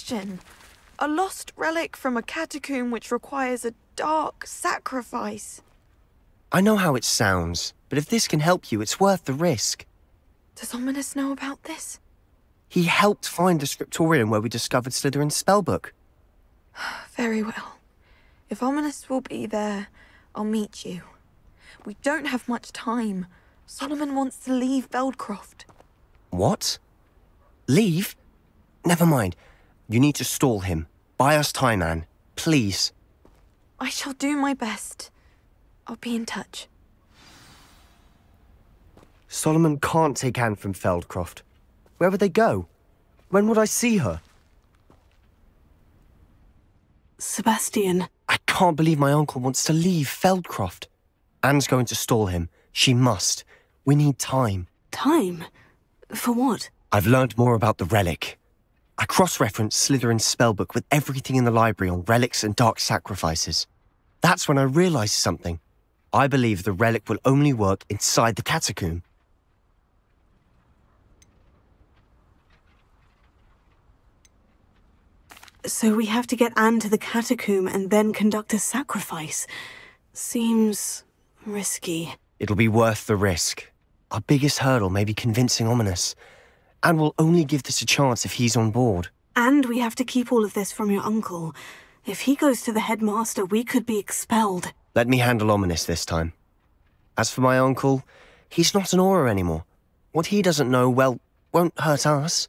question. A lost relic from a catacomb which requires a dark sacrifice. I know how it sounds, but if this can help you, it's worth the risk. Does Ominous know about this? He helped find the scriptorium where we discovered Slytherin's spellbook. Very well. If Ominous will be there, I'll meet you. We don't have much time. Solomon wants to leave Beldcroft. What? Leave? Never mind. You need to stall him. Buy us time, Anne. Please. I shall do my best. I'll be in touch. Solomon can't take Anne from Feldcroft. Where would they go? When would I see her? Sebastian. I can't believe my uncle wants to leave Feldcroft. Anne's going to stall him. She must. We need time. Time? For what? I've learned more about the relic. I cross-referenced Slytherin's spellbook with everything in the library on relics and dark sacrifices. That's when I realized something. I believe the relic will only work inside the catacomb. So we have to get Anne to the catacomb and then conduct a sacrifice. Seems risky. It'll be worth the risk. Our biggest hurdle may be convincing Ominous. And we'll only give this a chance if he's on board. And we have to keep all of this from your uncle. If he goes to the headmaster, we could be expelled. Let me handle Ominous this time. As for my uncle, he's not an Auror anymore. What he doesn't know, well, won't hurt us.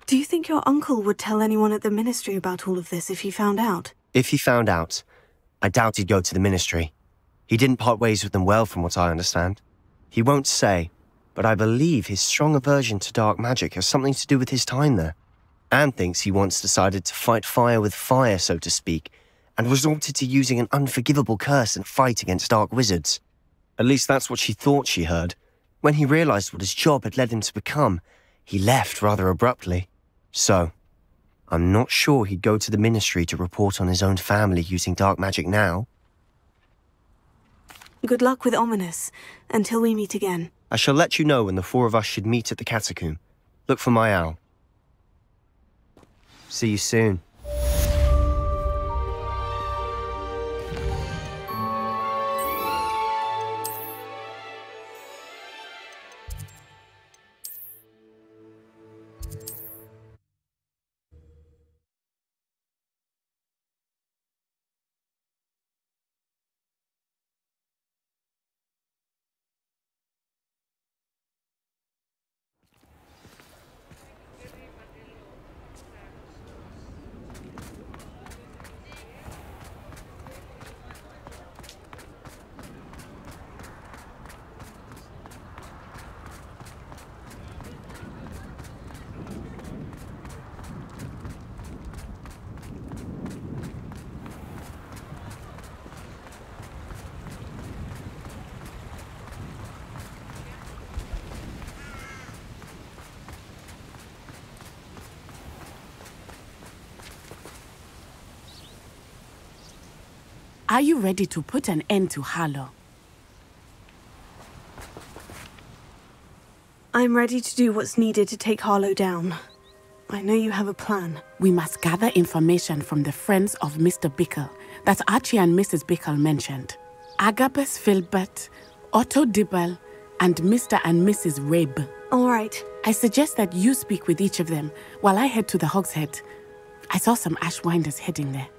Do you think your uncle would tell anyone at the Ministry about all of this if he found out? If he found out, I doubt he'd go to the Ministry. He didn't part ways with them well, from what I understand. He won't say, but I believe his strong aversion to dark magic has something to do with his time there. Anne thinks he once decided to fight fire with fire, so to speak, and resorted to using an unforgivable curse in a fight against dark wizards. At least that's what she thought she heard. When he realized what his job had led him to become, he left rather abruptly. So, I'm not sure he'd go to the Ministry to report on his own family using dark magic now. Good luck with Ominous, until we meet again. I shall let you know when the four of us should meet at the catacomb. Look for my owl. See you soon. Are you ready to put an end to Harlow? I'm ready to do what's needed to take Harlow down. I know you have a plan. We must gather information from the friends of Mr. Bickle that Archie and Mrs. Bickle mentioned. Agabus Filbert, Otto Dibble, and Mr. and Mrs. Rabe. All right. I suggest that you speak with each of them while I head to the Hogshead. I saw some Ashwinders heading there.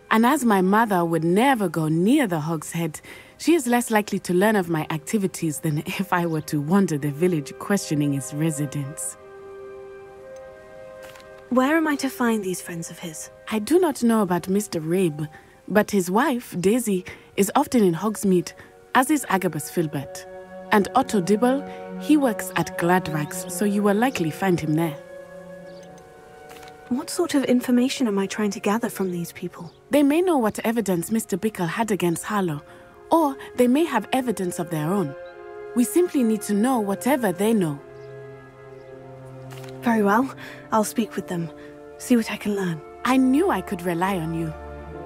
And as my mother would never go near the Hogshead, she is less likely to learn of my activities than if I were to wander the village questioning its residents. Where am I to find these friends of his? I do not know about Mr. Rabe, but his wife, Daisy, is often in Hogsmeade, as is Agabus Filbert. And Otto Dibble, he works at Gladrags, so you will likely find him there. What sort of information am I trying to gather from these people? They may know what evidence Mr. Bickle had against Harlow, or they may have evidence of their own. We simply need to know whatever they know. Very well. I'll speak with them. See what I can learn. I knew I could rely on you.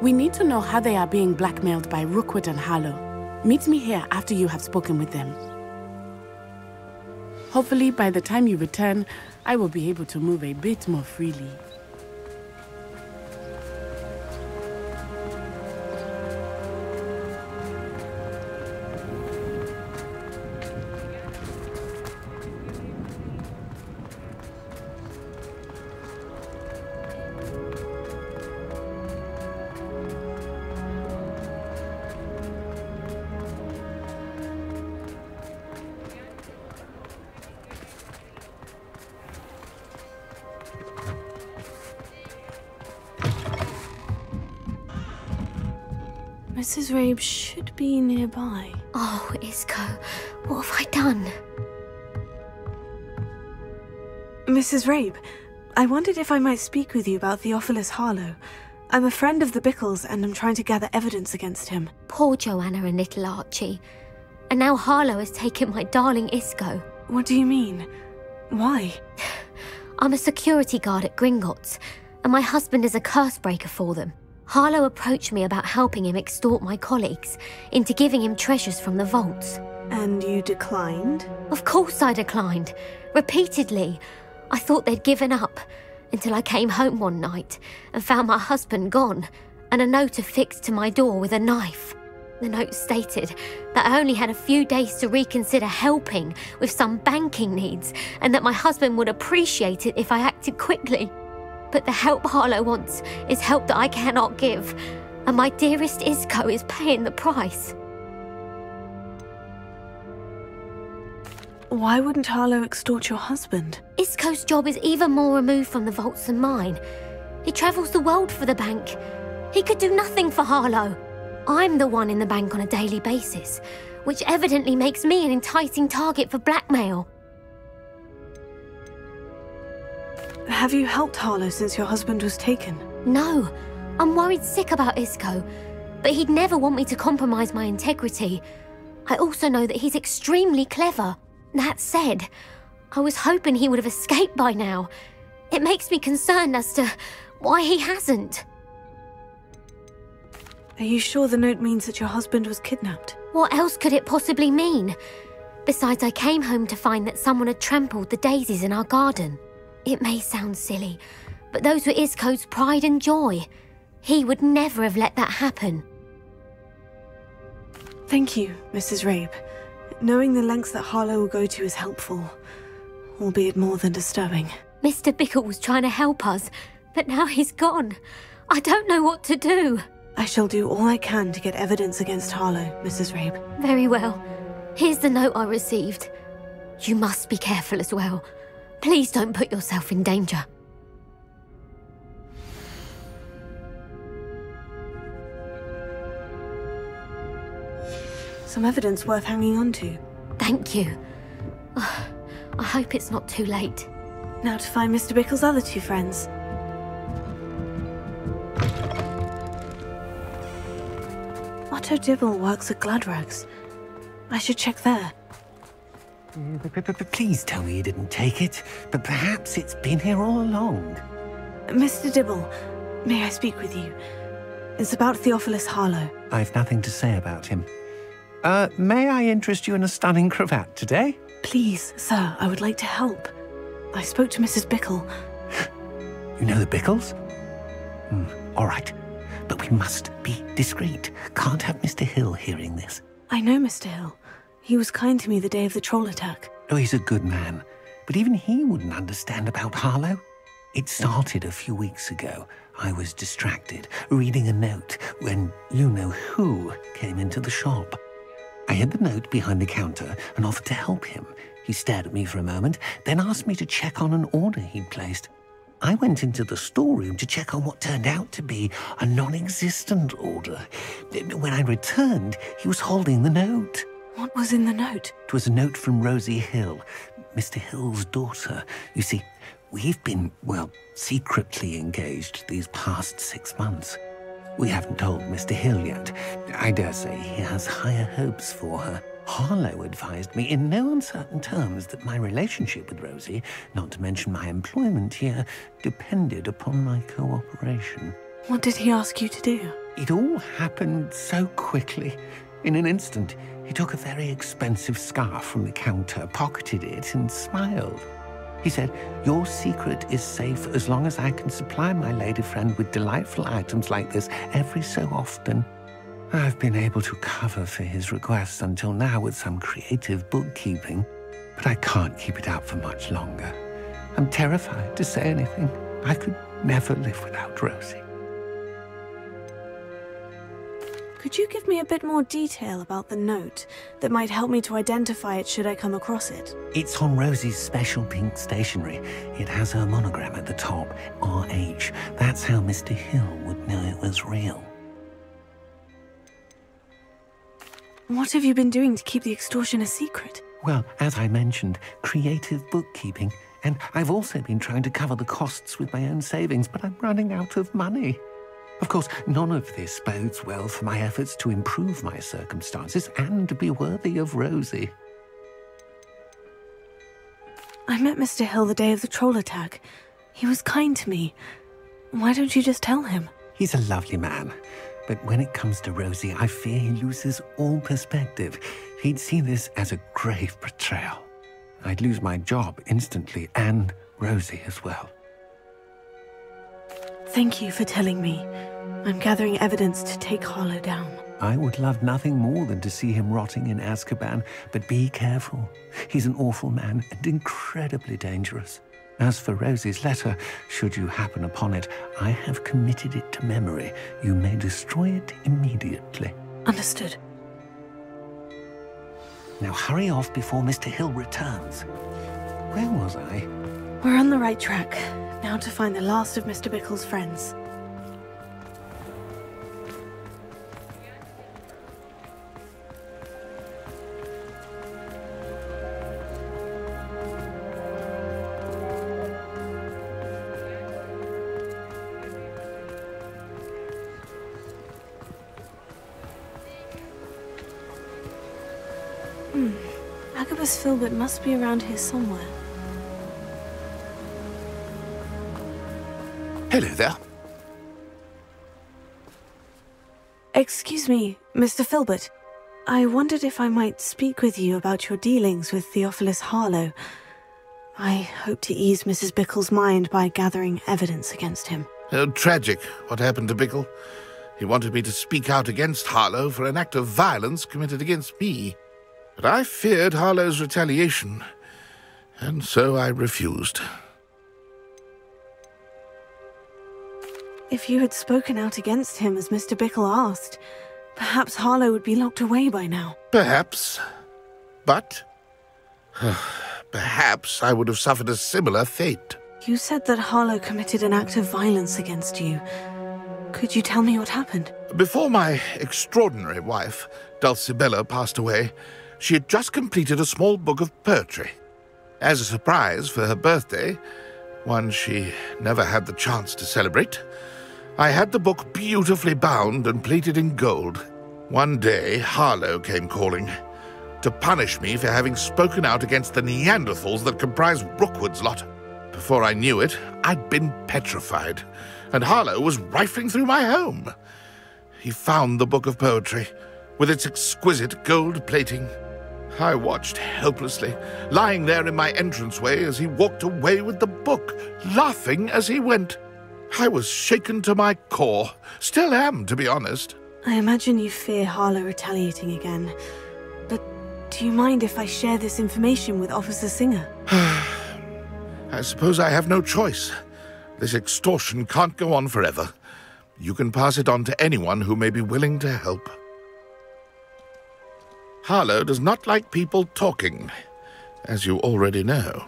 We need to know how they are being blackmailed by Rookwood and Harlow. Meet me here after you have spoken with them. Hopefully, by the time you return, I will be able to move a bit more freely. Mrs. Rabe should be nearby. Oh, Isco, what have I done? Mrs. Rabe, I wondered if I might speak with you about Theophilus Harlow. I'm a friend of the Bickles and I'm trying to gather evidence against him. Poor Joanna and little Archie. And now Harlow has taken my darling Isco. What do you mean? Why? I'm a security guard at Gringotts, and my husband is a curse breaker for them. Harlow approached me about helping him extort my colleagues into giving him treasures from the vaults. And you declined? Of course I declined. Repeatedly. I thought they'd given up, until I came home one night and found my husband gone, and a note affixed to my door with a knife. The note stated that I only had a few days to reconsider helping with some banking needs, and that my husband would appreciate it if I acted quickly. But the help Harlow wants is help that I cannot give, and my dearest Isco is paying the price. Why wouldn't Harlow extort your husband? Isco's job is even more removed from the vaults than mine. He travels the world for the bank. He could do nothing for Harlow. I'm the one in the bank on a daily basis, which evidently makes me an enticing target for blackmail. Have you helped Harlow since your husband was taken? No, I'm worried sick about Isco, but he'd never want me to compromise my integrity. I also know that he's extremely clever. That said, I was hoping he would have escaped by now. It makes me concerned as to why he hasn't. Are you sure the note means that your husband was kidnapped? What else could it possibly mean? Besides, I came home to find that someone had trampled the daisies in our garden. It may sound silly, but those were Isco's pride and joy. He would never have let that happen. Thank you, Mrs. Rabe. Knowing the lengths that Harlow will go to is helpful, albeit more than disturbing. Mr. Bickle was trying to help us, but now he's gone. I don't know what to do. I shall do all I can to get evidence against Harlow, Mrs. Rabe. Very well. Here's the note I received. You must be careful as well. Please don't put yourself in danger. Some evidence worth hanging on to. Thank you. I hope it's not too late. Now to find Mr. Bickle's other two friends. Otto Dibble works at Gladrags. I should check there. Please tell me you didn't take it, but perhaps it's been here all along. Mr. Dibble, may I speak with you? It's about Theophilus Harlow. I've nothing to say about him. May I interest you in a stunning cravat today? Please, sir, I would like to help. I spoke to Mrs. Bickle. You know the Bickles? All right, but we must be discreet. Can't have Mr. Hill hearing this. I know Mr. Hill. He was kind to me the day of the troll attack. Oh, he's a good man, but even he wouldn't understand about Harlow. It started a few weeks ago. I was distracted, reading a note, when you-know-who came into the shop. I hid the note behind the counter and offered to help him. He stared at me for a moment, then asked me to check on an order he'd placed. I went into the storeroom to check on what turned out to be a non-existent order. When I returned, he was holding the note. What was in the note? It was a note from Rosie Hill, Mr. Hill's daughter. You see, we've been, well, secretly engaged these past 6 months. We haven't told Mr. Hill yet. I dare say he has higher hopes for her. Harlow advised me in no uncertain terms that my relationship with Rosie, not to mention my employment here, depended upon my cooperation. What did he ask you to do? It all happened so quickly. In an instant, he took a very expensive scarf from the counter, pocketed it, and smiled. He said, "Your secret is safe as long as I can supply my lady friend with delightful items like this every so often." I've been able to cover for his requests until now with some creative bookkeeping, but I can't keep it up for much longer. I'm terrified to say anything. I could never live without Rosie. Could you give me a bit more detail about the note that might help me to identify it should I come across it? It's on Rosie's special pink stationery. It has her monogram at the top, RH. That's how Mr. Hill would know it was real. What have you been doing to keep the extortion a secret? Well, as I mentioned, creative bookkeeping. And I've also been trying to cover the costs with my own savings, but I'm running out of money. Of course, none of this bodes well for my efforts to improve my circumstances and be worthy of Rosie. I met Mr. Hill the day of the troll attack. He was kind to me. Why don't you just tell him? He's a lovely man. But when it comes to Rosie, I fear he loses all perspective. He'd see this as a grave betrayal. I'd lose my job instantly, and Rosie as well. Thank you for telling me. I'm gathering evidence to take Harlow down. I would love nothing more than to see him rotting in Azkaban, but be careful. He's an awful man and incredibly dangerous. As for Rosie's letter, should you happen upon it, I have committed it to memory. You may destroy it immediately. Understood. Now hurry off before Mr. Hill returns. Where was I? We're on the right track. Now to find the last of Mr. Bickle's friends. Agabus Filbert must be around here somewhere. Hello there. Excuse me, Mr. Filbert. I wondered if I might speak with you about your dealings with Theophilus Harlow. I hope to ease Mrs. Bickle's mind by gathering evidence against him. Oh, tragic what happened to Bickle. He wanted me to speak out against Harlow for an act of violence committed against me. But I feared Harlow's retaliation, and so I refused. If you had spoken out against him as Mr. Bickle asked, perhaps Harlow would be locked away by now. Perhaps. But perhaps I would have suffered a similar fate. You said that Harlow committed an act of violence against you. Could you tell me what happened? Before my extraordinary wife, Dulcibella, passed away, she had just completed a small book of poetry. As a surprise for her birthday, one she never had the chance to celebrate, I had the book beautifully bound and plated in gold. One day, Harlow came calling to punish me for having spoken out against the Neanderthals that comprised Rookwood's lot. Before I knew it, I'd been petrified, and Harlow was rifling through my home. He found the book of poetry, with its exquisite gold plating. I watched helplessly, lying there in my entranceway as he walked away with the book, laughing as he went. I was shaken to my core. Still am, to be honest. I imagine you fear Harlow retaliating again. But do you mind if I share this information with Officer Singer? I suppose I have no choice. This extortion can't go on forever. You can pass it on to anyone who may be willing to help. Harlow does not like people talking, as you already know.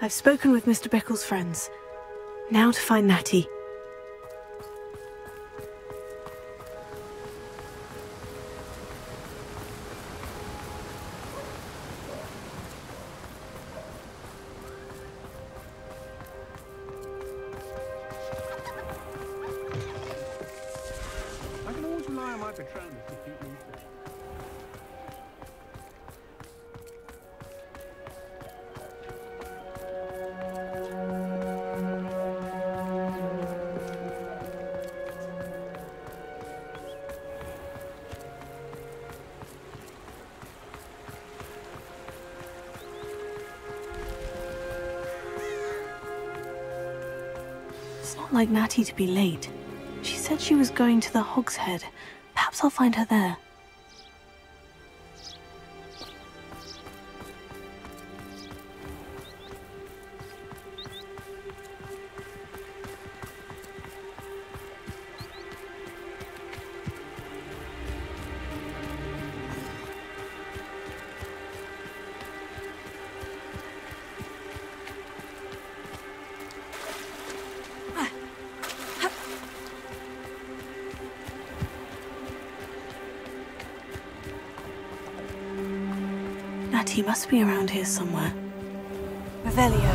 I've spoken with Mr. Bickle's friends. Now to find Natty. I can always rely on my Patronus to keep me safe. like Natty to be late. She said she was going to the Hog's Head. Perhaps I'll find her there. Natty must be around here somewhere. Revelio.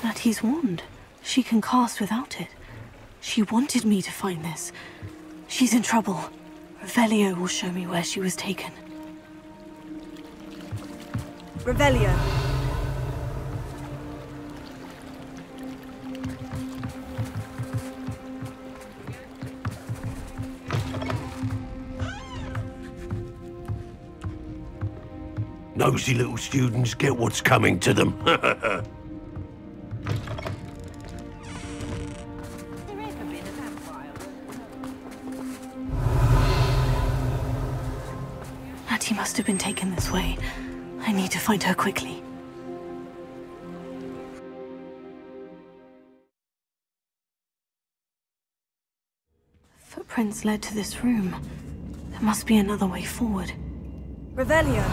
Natty's wand. She can cast without it. She wanted me to find this. She's in trouble. Revelio will show me where she was taken. Revelio. Nosy little students get what's coming to them. Natty must have been taken this way. I need to find her quickly. Footprints led to this room. There must be another way forward. Revelio.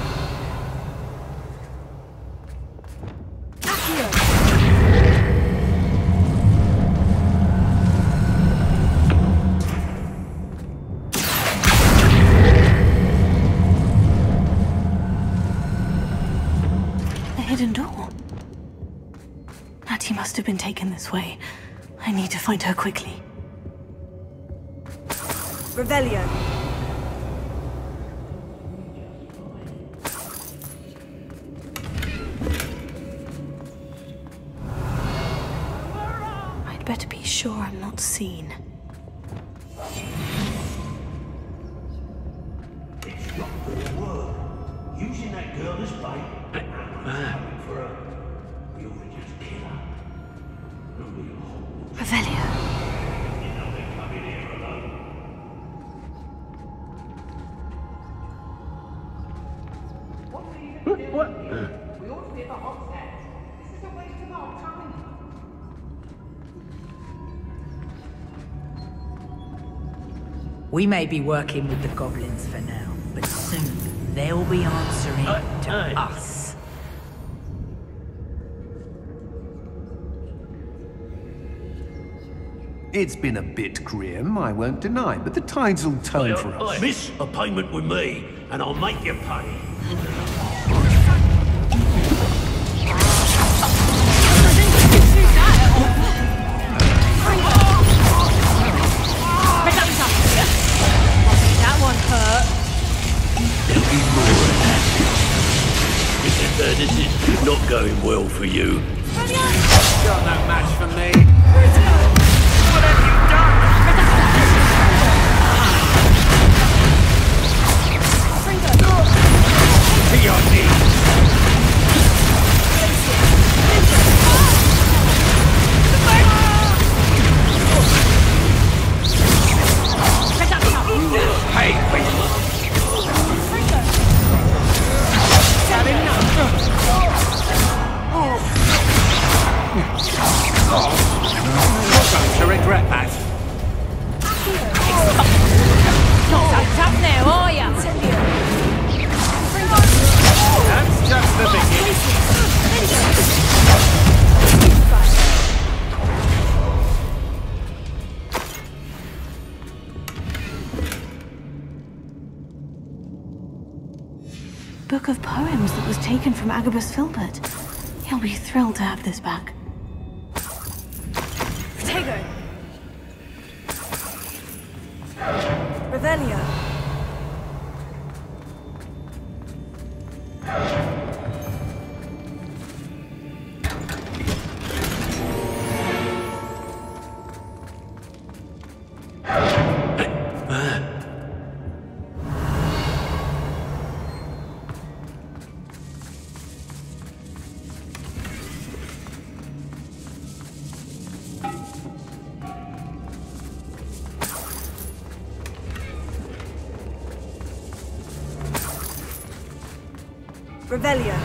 Hidden door. Natty must have been taken this way. I need to find her quickly. Revelio. I'd better be sure I'm not seen. It's not gonna work. Using that girl as bait. For her. We ought to just kill her. Revelio. What? We ought to be at the Hog's Head. This is a waste of our time. We may be working with the goblins for now, but soon they'll be answering to us. It's been a bit grim, I won't deny, but the tides will turn for us. Miss a payment with me, and I'll make you pay. That one hurt. There'll be more of that. This is not going well for you. Got no match for me. What have you done? To your knees. Hey, to regret that. Not so tough now, are ya? That's just the beginning. Book of poems that was taken from Agabus Filbert. He'll be thrilled to have this back. Protego. Revelio. Revelio.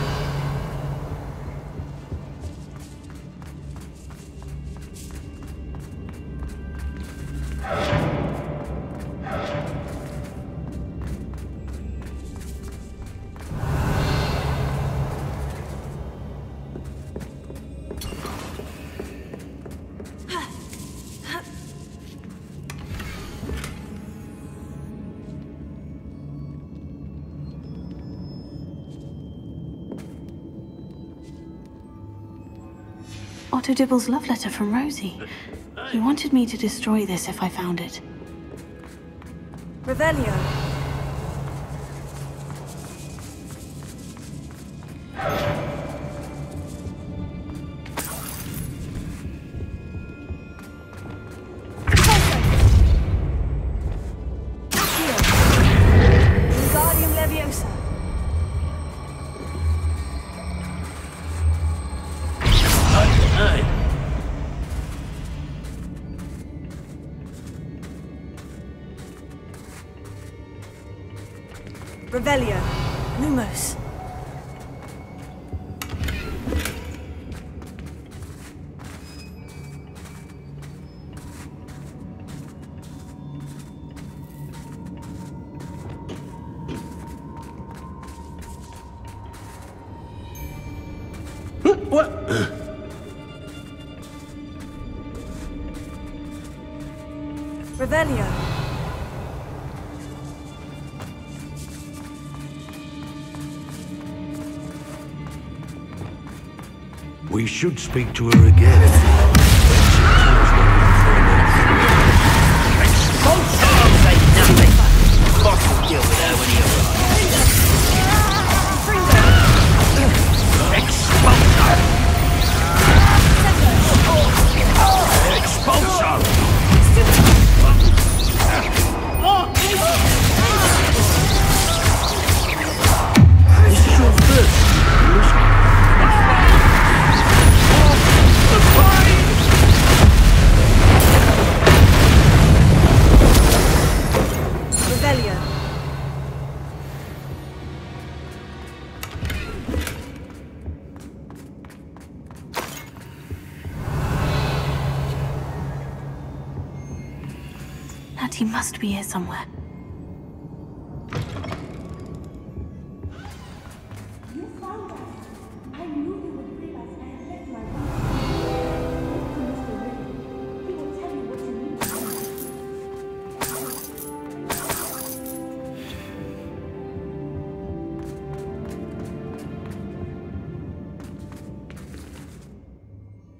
Otto Dibble's love letter from Rosie. He wanted me to destroy this if I found it. Revelio. Wingardium Leviosa. Revelio. Lumos. What? Revelio. We should speak to her again. Expulsion! Say nothing. Boss will deal with her when he arrives. Expulsion! Expulsion! This is your first. Revelio. Natty must be here somewhere.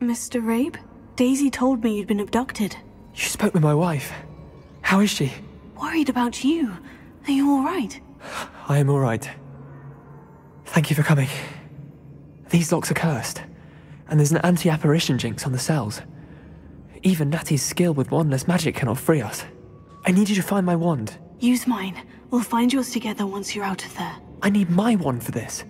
Mr. Rabe? Daisy told me you'd been abducted. You spoke with my wife. How is she? Worried about you. Are you all right? I am all right. Thank you for coming. These locks are cursed, and there's an anti-apparition jinx on the cells. Even Natty's skill with wandless magic cannot free us. I need you to find my wand. Use mine. We'll find yours together once you're out of there. I need my wand for this.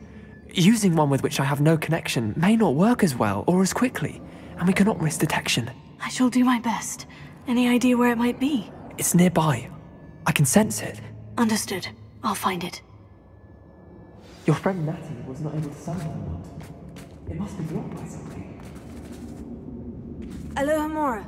Using one with which I have no connection may not work as well or as quickly, and we cannot risk detection. I shall do my best. Any idea where it might be? It's nearby. I can sense it. Understood. I'll find it. Your friend Natty was not able to summon my wand. It must be blocked by something. Alohomora.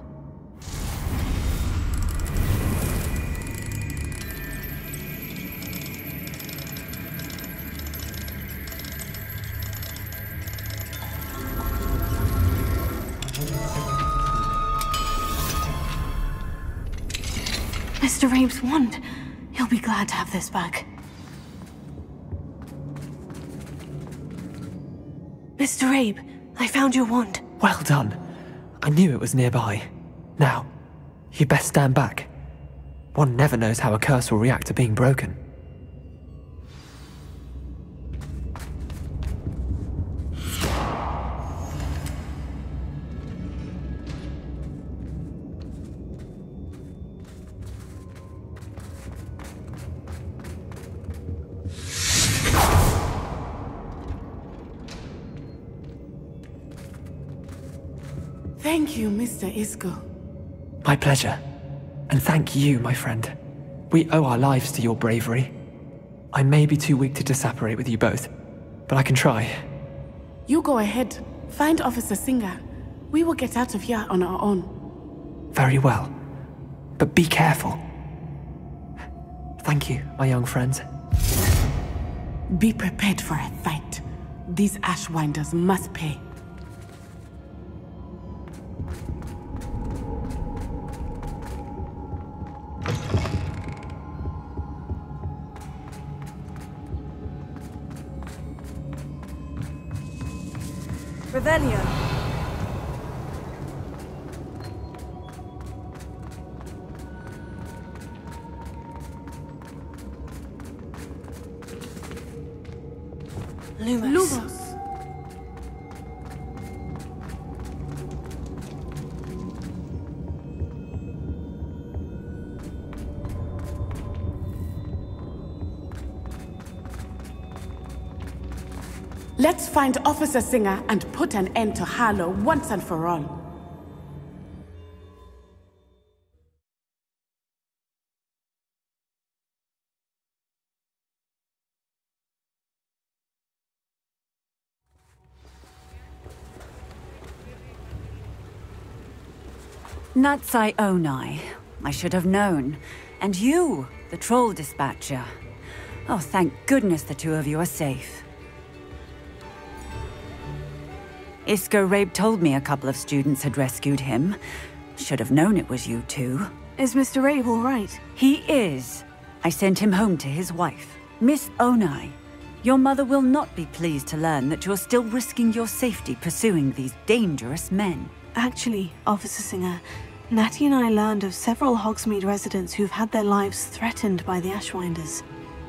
Mr. Rabe's wand. He'll be glad to have this back. Mr. Rabe, I found your wand. Well done. I knew it was nearby. Now, you best stand back. One never knows how a curse will react to being broken. Thank you, Mr. Isco. My pleasure. And thank you, my friend. We owe our lives to your bravery. I may be too weak to disapparate with you both, but I can try. You go ahead. Find Officer Singer. We will get out of here on our own. Very well. But be careful. Thank you, my young friends. Be prepared for a fight. These Ashwinders must pay. Revelio. Lumos. Let's find Officer Singer and put an end to Harlow once and for all. Natsai Onai. I should have known. And you, the troll dispatcher. Oh, thank goodness the two of you are safe. Isco Rabe told me a couple of students had rescued him. Should have known it was you two. Is Mr. Rabe all right? He is. I sent him home to his wife, Miss Onai. Your mother will not be pleased to learn that you're still risking your safety pursuing these dangerous men. Actually, Officer Singer, Natty and I learned of several Hogsmeade residents who've had their lives threatened by the Ashwinders.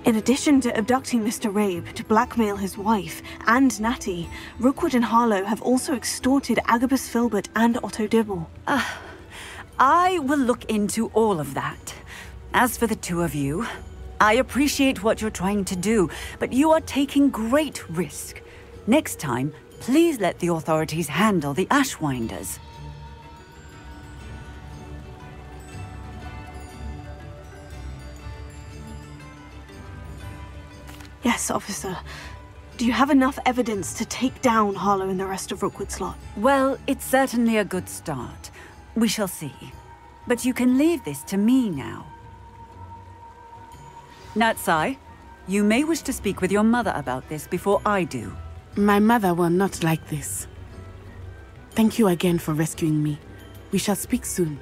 In addition to abducting Mr. Rabe to blackmail his wife and Natty, Rookwood and Harlow have also extorted Agabus Filbert and Otto Dibble. I will look into all of that. As for the two of you, I appreciate what you're trying to do, but you are taking great risk. Next time, please let the authorities handle the Ashwinders. Yes, officer. Do you have enough evidence to take down Harlow and the rest of Rookwood's lot? Well, it's certainly a good start. We shall see. But you can leave this to me now. Natsai, you may wish to speak with your mother about this before I do. My mother will not like this. Thank you again for rescuing me. We shall speak soon.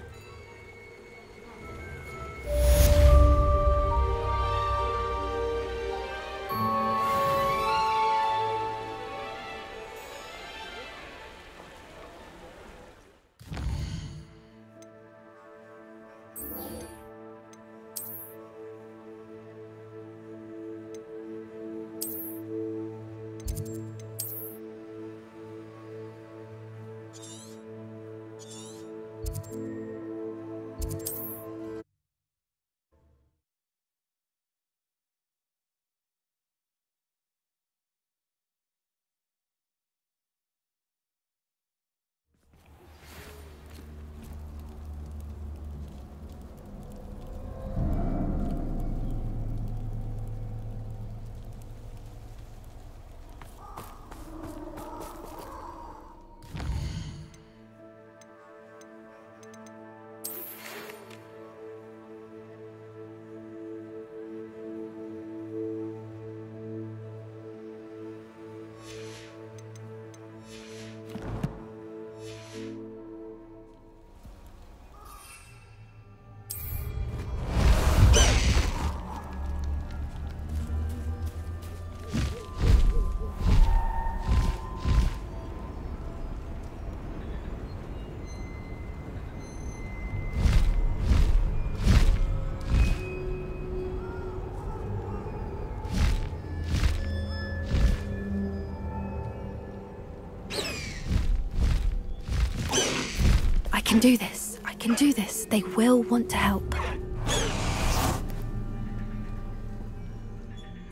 I can do this. I can do this. They will want to help.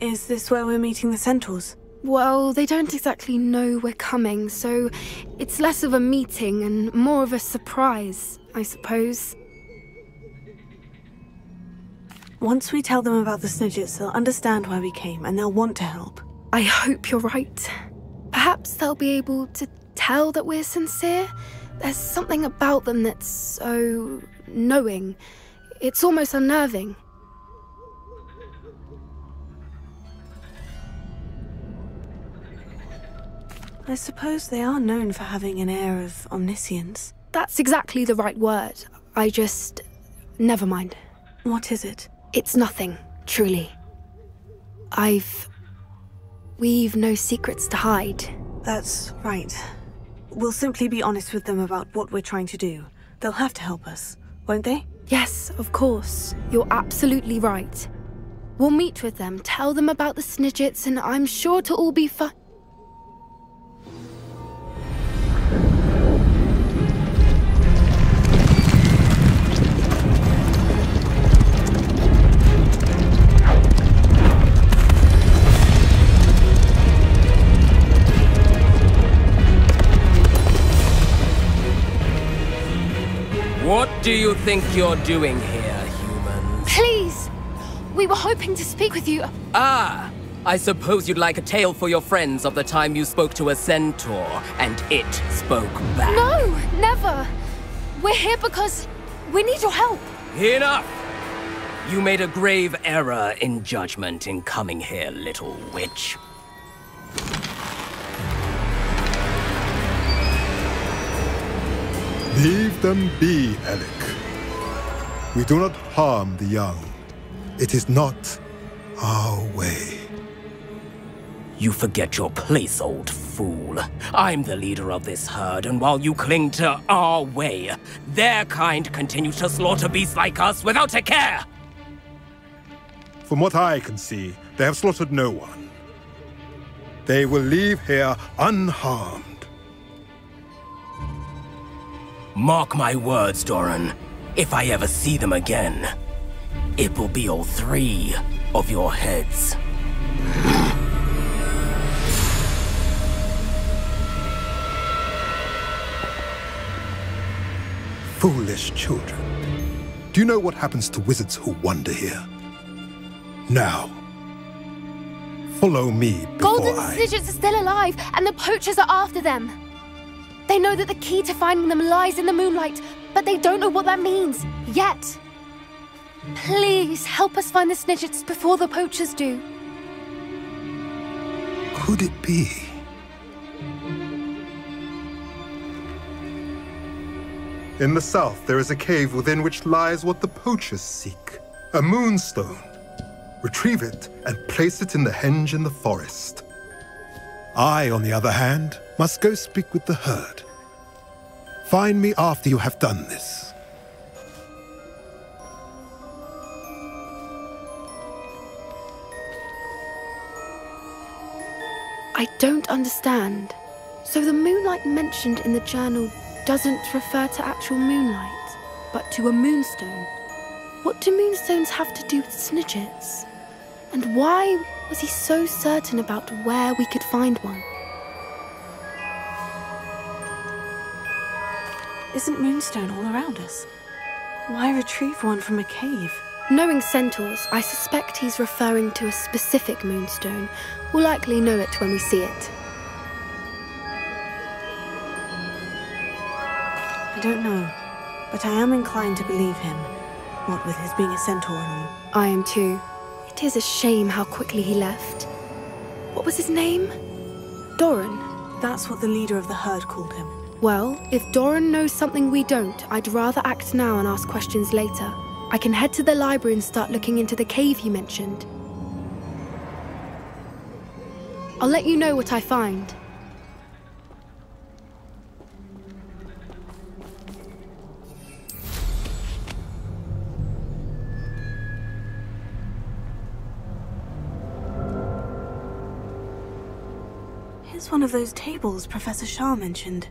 Is this where we're meeting the Centaurs? Well, they don't exactly know we're coming, so it's less of a meeting and more of a surprise, I suppose. Once we tell them about the Snidgets, they'll understand why we came and they'll want to help. I hope you're right. Perhaps they'll be able to tell that we're sincere. There's something about them that's so knowing. It's almost unnerving. I suppose they are known for having an air of omniscience. That's exactly the right word. Never mind. What is it? It's nothing, truly. We've no secrets to hide. That's right. We'll simply be honest with them about what we're trying to do. They'll have to help us, won't they? Yes, of course. You're absolutely right. We'll meet with them, tell them about the Snidgets, and I'm sure it'll all be fine. What do you think you're doing here, humans? Please! We were hoping to speak with you. Ah! I suppose you'd like a tale for your friends of the time you spoke to a centaur, and it spoke back. No! Never! We're here because we need your help. Enough! You made a grave error in judgment in coming here, little witch. Leave them be, Alec. We do not harm the young. It is not our way. You forget your place, old fool. I'm the leader of this herd, and while you cling to our way, their kind continue to slaughter beasts like us without a care! From what I can see, they have slaughtered no one. They will leave here unharmed. Mark my words, Doran. If I ever see them again, it will be all 3 of your heads. Foolish children. Do you know what happens to wizards who wander here? Now, follow me before Golden Snidgets are still alive, and the poachers are after them. They know that the key to finding them lies in the moonlight, but they don't know what that means, yet. Please, help us find the Snidgets before the poachers do. Could it be? In the south, there is a cave within which lies what the poachers seek. A moonstone. Retrieve it and place it in the henge in the forest. I, on the other hand, must go speak with the herd. Find me after you have done this. I don't understand. So the moonlight mentioned in the journal doesn't refer to actual moonlight, but to a moonstone. What do moonstones have to do with Snidgets? And why was he so certain about where we could find one? Isn't moonstone all around us? Why retrieve one from a cave? Knowing centaurs, I suspect he's referring to a specific moonstone. We'll likely know it when we see it. I don't know, but I am inclined to believe him, what with his being a centaur and all. I am too. It is a shame how quickly he left. What was his name? Doran? That's what the leader of the herd called him. Well, if Doran knows something we don't, I'd rather act now and ask questions later. I can head to the library and start looking into the cave you mentioned. I'll let you know what I find. Here's one of those tables Professor Shah mentioned.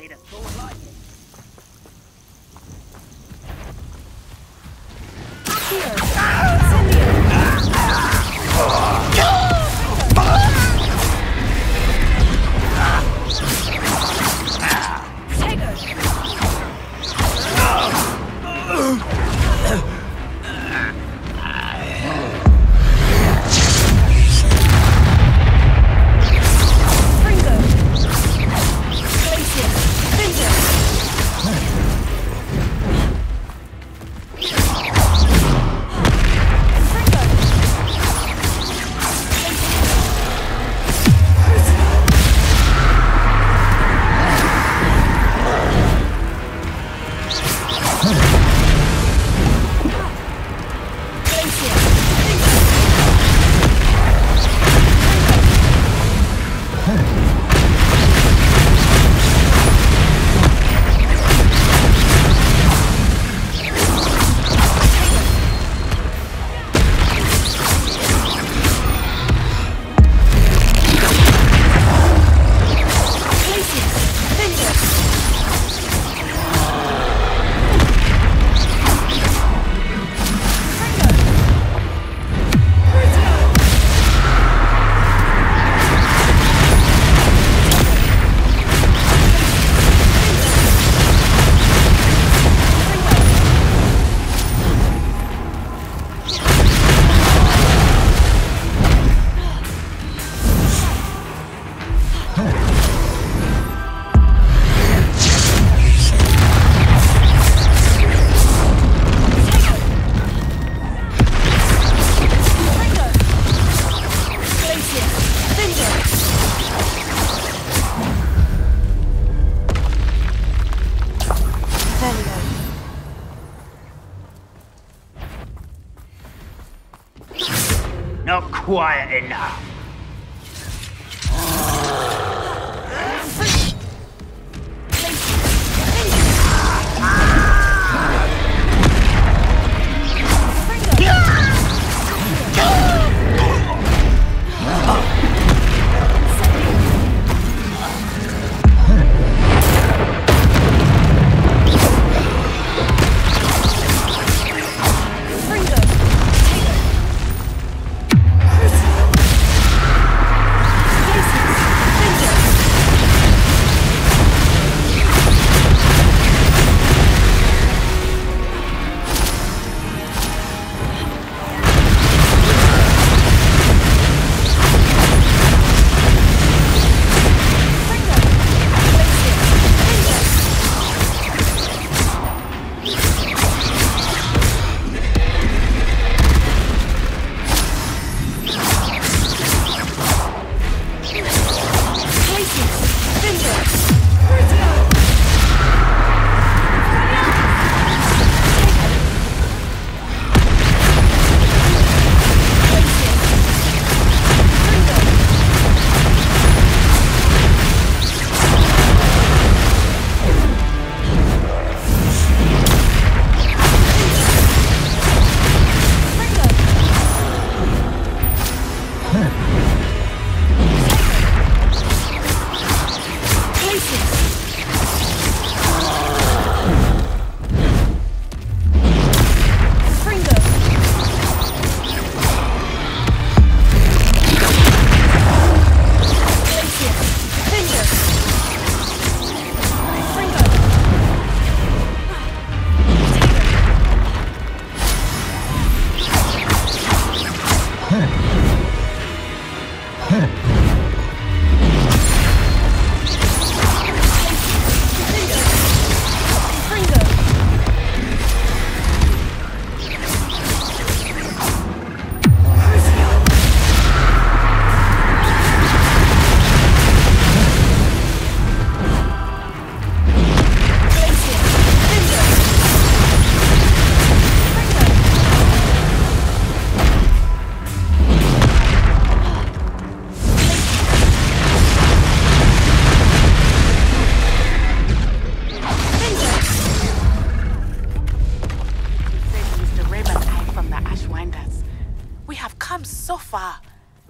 They'd have thought like it. Not quiet enough.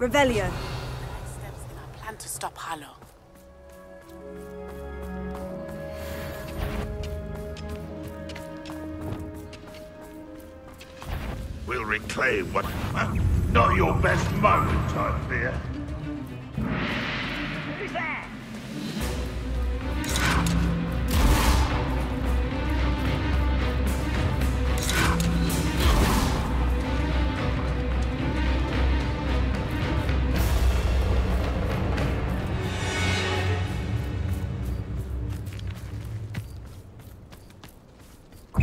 Revelio. Steps in our plan to stop Harlow. เ We'll reclaim what... not your best moment, I fear. Who's there?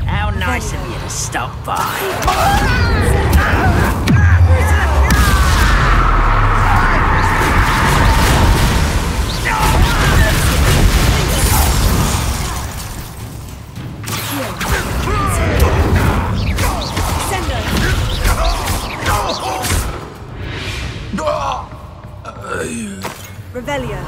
How nice of you to stop by. Revelio.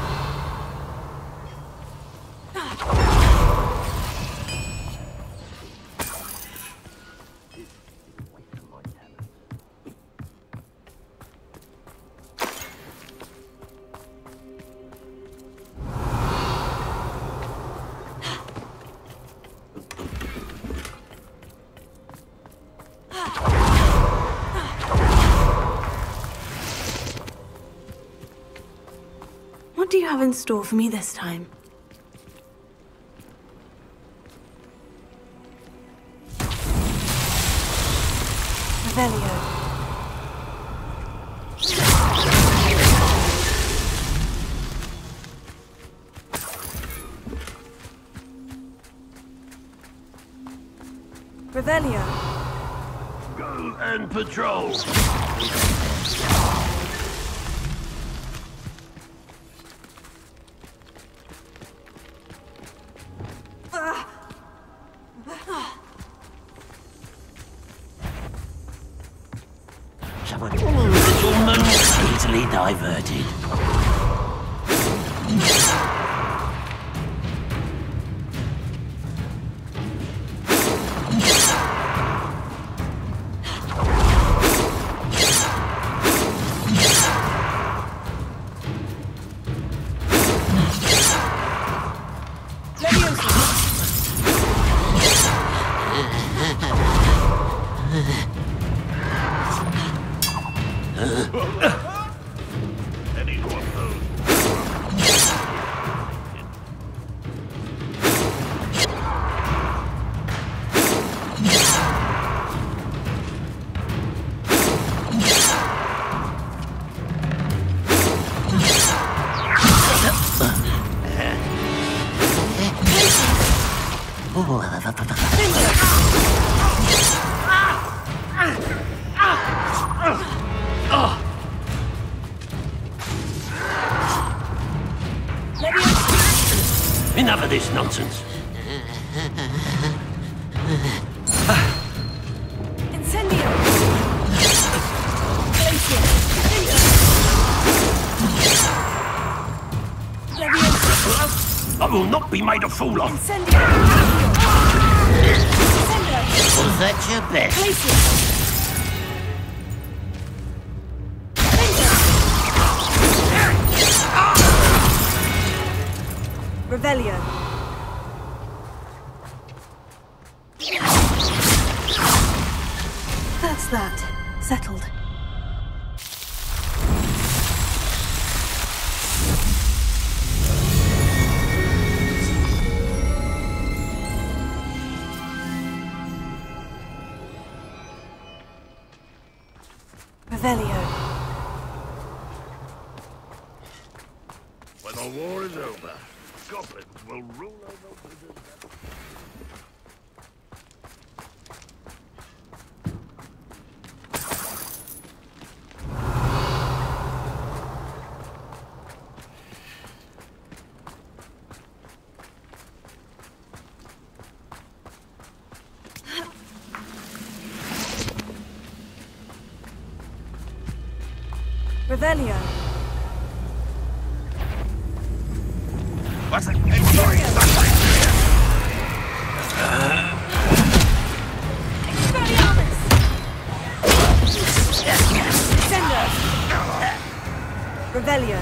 What do you have in store for me this time? Revelio. Revelio. Go and patrol. Easily diverted. Enough of this nonsense. Incendio. I will not be made a fool of. Incendio. Was that your best? Revelio. That's that. Settled. Revelio. When the war is over, goblins will rule over wizards. Revelio. What's it? Revelio.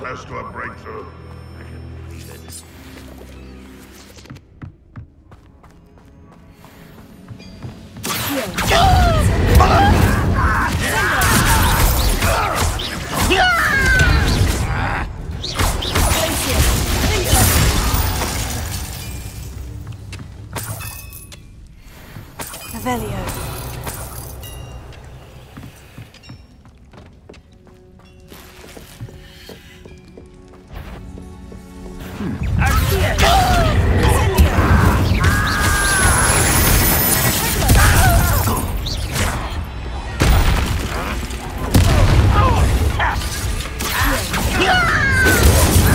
close to a breakthrough. Revelio.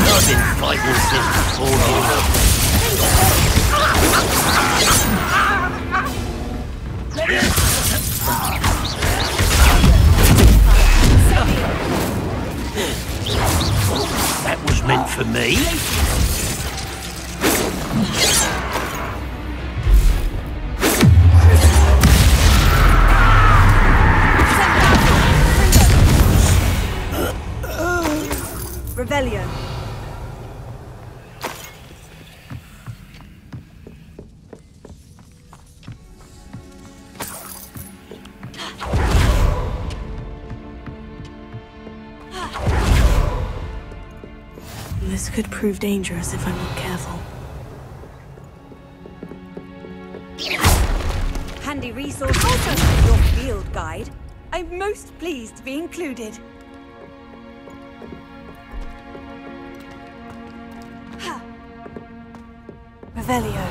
I've been fighting since before you. That was meant for me. Revelio. This could prove dangerous if I'm not careful. Handy resource also your field guide. I'm most pleased to be included. Revelio.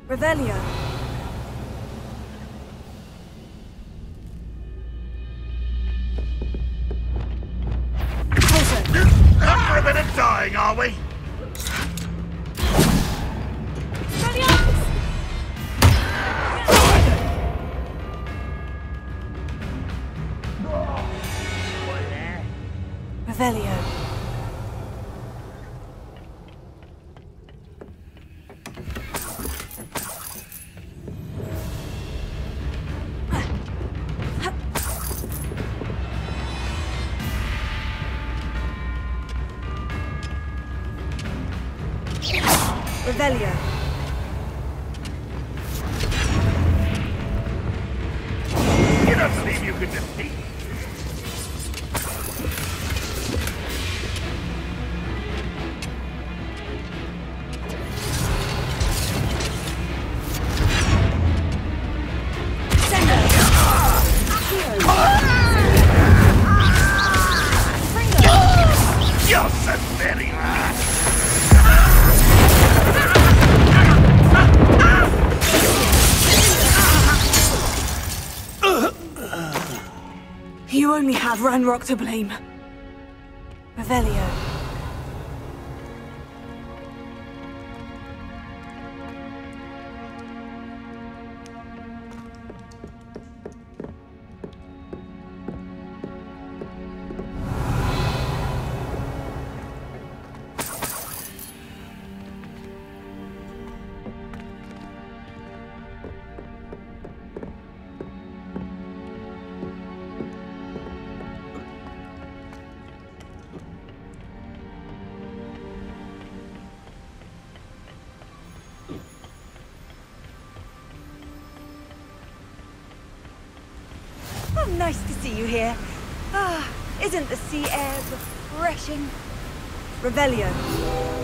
Revelio. Up for a bit of dying, are we? Revelio. Revelio. You don't believe you could defeat? You're so very You only have Ranrock to blame. Revelio. Oh, nice to see you here. Ah, isn't the sea air refreshing? Revelio.